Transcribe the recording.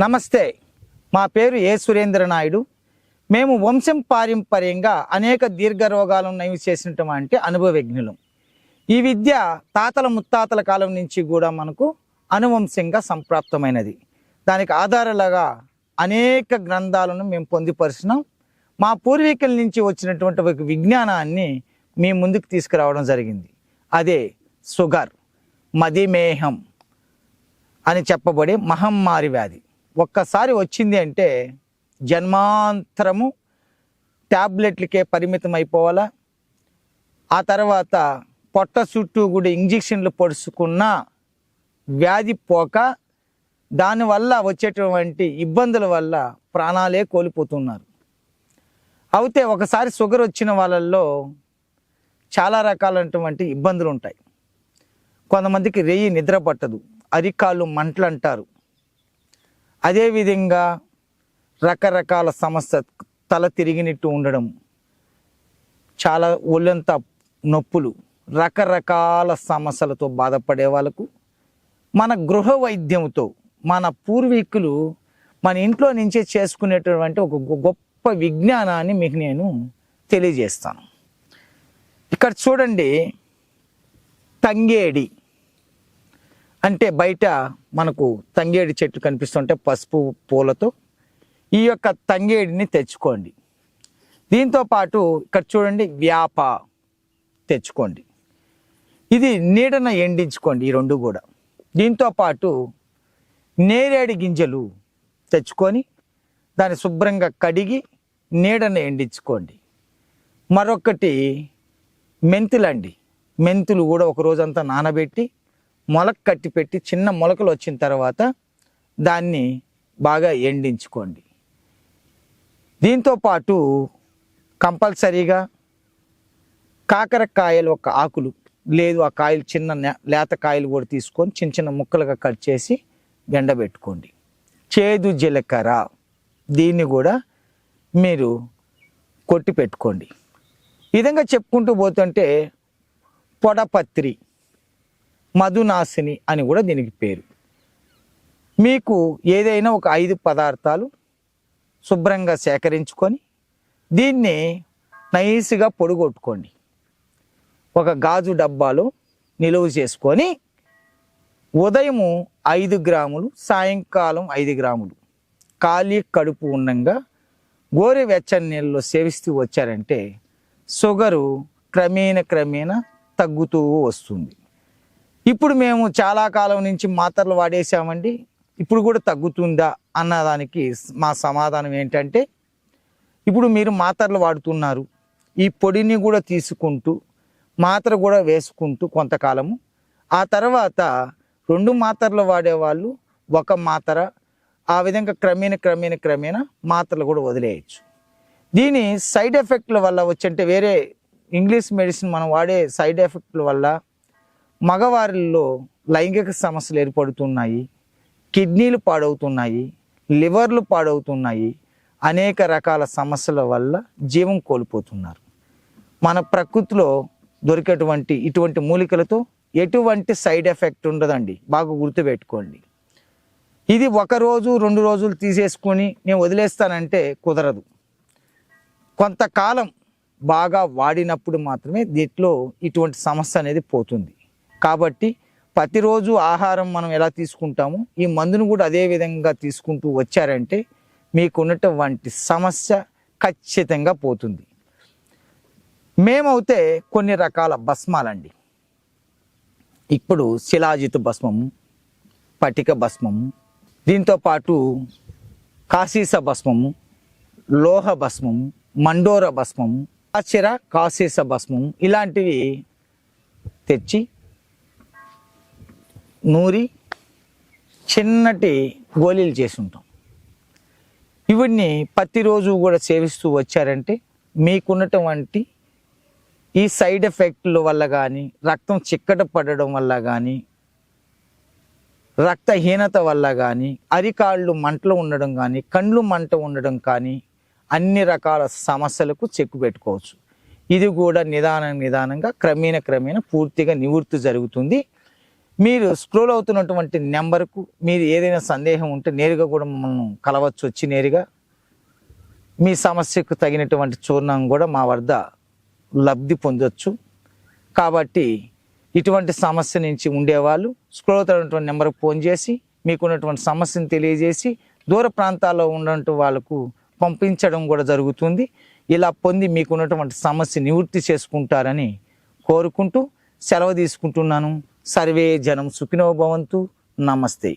నమస్తే, మా పేరు ఏ సురేంద్ర నాయుడు. మేము వంశం పారంపర్యంగా అనేక దీర్ఘ రోగాలను నయం చేసినటువంటి అనుభవజ్ఞులం. ఈ విద్య తాతల ముత్తాతల కాలం నుంచి కూడా మనకు అనువంశంగా సంప్రాప్తమైనది. దానికి ఆధారాలుగా అనేక గ్రంథాలను మేము పొందుపరిచినాం. మా పూర్వీకుల నుంచి వచ్చినటువంటి ఒక విజ్ఞానాన్ని మీ ముందుకు తీసుకురావడం జరిగింది. అదే షుగర్, మధుమేహం అని చెప్పబడే మహమ్మారి వ్యాధి. ఒక్కసారి వచ్చింది అంటే జన్మాంతరము ట్యాబ్లెట్లకే పరిమితం అయిపోవాలా. ఆ తర్వాత పొట్ట చుట్టూ కూడా ఇంజెక్షన్లు పొడుచుకున్న వ్యాధి పోక దానివల్ల వచ్చేటువంటి ఇబ్బందుల వల్ల ప్రాణాలే కోల్పోతున్నారు. అయితే ఒకసారి షుగర్ వచ్చిన వాళ్ళల్లో చాలా రకాలైనటువంటి ఇబ్బందులు ఉంటాయి. కొంతమందికి రేయి నిద్ర పట్టదు, అరికాళ్ళు మంటలు అంటారు. అదేవిధంగా రకరకాల సమస్య, తల తిరిగినట్టు ఉండడం, చాలా ఒళ్ళంతా నొప్పులు, రకరకాల సమస్యలతో బాధపడే వాళ్ళకు మన గృహ వైద్యంతో మన పూర్వీకులు మన ఇంట్లో నుంచే చేసుకునేటటువంటి ఒక గొప్ప విజ్ఞానాన్ని మీకు నేను తెలియజేస్తాను. ఇక్కడ చూడండి, తంగేడి అంటే బయట మనకు తంగేడి చెట్లు కనిపిస్తుంటే పసుపు పూలతో ఈ యొక్క తంగేడిని తెచ్చుకోండి. దీంతో పాటు ఇక్కడ చూడండి, వేప తెచ్చుకోండి. ఇది నీడన ఎండించుకోండి, ఈ రెండు కూడా. దీంతో పాటు నేరేడు గింజలు తెచ్చుకొని దాన్ని శుభ్రంగా కడిగి నీడన ఎండించుకోండి. మరొకటి మెంతులండి. మెంతులు కూడా ఒక రోజంతా నానబెట్టి మొలక కట్టి పెట్టి చిన్న మొలకలు వచ్చిన తర్వాత దాన్ని బాగా ఎండించుకోండి. దీంతోపాటు కంపల్సరీగా కాకరకాయలు ఒక ఆకులు లేదు, ఆ కాయలు చిన్న లేత కాయలు కూడా తీసుకొని చిన్న చిన్న ముక్కలుగా కట్ చేసి ఎండబెట్టుకోండి. చేదు జీలకర్ర, దీన్ని కూడా మీరు కొట్టి పెట్టుకోండి. ఈ విధంగా చెప్పుకుంటూ పోతుంటే పొడపత్రి, మధునాశిని అని కూడా దీనికి పేరు. మీకు ఏదైనా ఒక 5 పదార్థాలు శుభ్రంగా సేకరించుకొని దీన్ని నైస్గా పొడిగొట్టుకోండి. ఒక గాజు డబ్బాలో నిలువ చేసుకొని ఉదయము 5 గ్రాములు, సాయంకాలం 5 గ్రాములు ఖాళీ కడుపు ఉండంగా గోరువెచ్చని నీళ్ళలో సేవిస్తూ వచ్చారంటే షుగరు క్రమేణా తగ్గుతూ వస్తుంది. ఇప్పుడు మేము చాలా కాలం నుంచి మాత్రలు వాడేసామండి, ఇప్పుడు కూడా తగ్గుతుందా అన్నదానికి మా సమాధానం ఏంటంటే, ఇప్పుడు మీరు మాత్రలు వాడుతున్నారు, ఈ పొడిని కూడా తీసుకుంటూ మాత్ర కూడా వేసుకుంటూ కొంతకాలము, ఆ తర్వాత 2 మాత్రలు వాడేవాళ్ళు 1 మాత్ర, ఆ విధంగా క్రమేణా మాత్రలు కూడా వదిలేయచ్చు. దీని సైడ్ ఎఫెక్ట్ల వల్ల వచ్చంటే వేరే ఇంగ్లీష్ మెడిసిన్ మనం వాడే సైడ్ ఎఫెక్ట్ల వల్ల మగవారిలో లైంగిక సమస్యలు ఏర్పడుతున్నాయి, కిడ్నీలు పాడవుతున్నాయి, లివర్లు పాడవుతున్నాయి, అనేక రకాల సమస్యల వల్ల జీవం కోల్పోతున్నారు. మన ప్రకృతిలో దొరికేటువంటి ఇటువంటి మూలికలతో ఎటువంటి సైడ్ ఎఫెక్ట్ ఉండదండి, బాగా గుర్తుపెట్టుకోండి. ఇది 1 రోజు 2 రోజులు తీసేసుకొని నేను వదిలేస్తానంటే కుదరదు. కొంతకాలం బాగా వాడినప్పుడు మాత్రమే దీంట్లో ఇటువంటి సమస్య అనేది పోతుంది. కాబట్టి ప్రతిరోజు ఆహారం మనం ఎలా తీసుకుంటామో ఈ మందును కూడా అదే విధంగా తీసుకుంటూ వచ్చారంటే మీకున్నటువంటి సమస్య ఖచ్చితంగా పోతుంది. మేమైతే కొన్ని రకాల భస్మాలండి. ఇప్పుడు శిలాజిత్ భస్మము, పటిక భస్మము, దీంతోపాటు కాశీస భస్మము, లోహ భస్మము, మండోర భస్మము, ఆచిర కాశీస భస్మము, ఇలాంటివి తెచ్చి నూరి చిన్నటి గోళీలు చేసి ఉంటాం. ఇవన్నీ ప్రతిరోజు కూడా సేవిస్తూ వచ్చారంటే మీకున్నటువంటి ఈ సైడ్ ఎఫెక్ట్ల వల్ల కానీ, రక్తం చిక్కట పడడం వల్ల కానీ, రక్తహీనత వల్ల కానీ, అరికాళ్ళు మంటలు ఉండడం కానీ, కండ్లు మంట ఉండడం కానీ, అన్ని రకాల సమస్యలకు చెక్కు పెట్టుకోవచ్చు. ఇది కూడా నిదానంగా క్రమేణా పూర్తిగా నివృత్తి జరుగుతుంది. మీరు స్క్రోల్ అవుతున్నటువంటి నెంబర్కు మీరు ఏదైనా సందేహం ఉంటే నేరుగా కూడా మమ్మల్ని కలవచ్చు, వచ్చి నేరుగా మీ సమస్యకు తగినటువంటి చూర్ణం కూడా మా వద్ద లబ్ధి పొందొచ్చు. కాబట్టి ఇటువంటి సమస్య నుంచి ఉండేవాళ్ళు స్క్రోల్ అవుతున్నటువంటి నెంబర్కి ఫోన్ చేసి మీకున్నటువంటి సమస్యను తెలియజేసి దూర ప్రాంతాల్లో ఉన్నటువంటి వాళ్ళకు పంపించడం కూడా జరుగుతుంది. ఇలా పొంది మీకున్నటువంటి సమస్య నివృత్తి చేసుకుంటారని కోరుకుంటూ సెలవు తీసుకుంటున్నాను. సర్వే జనం సుఖినో భవంతు. నమస్తే.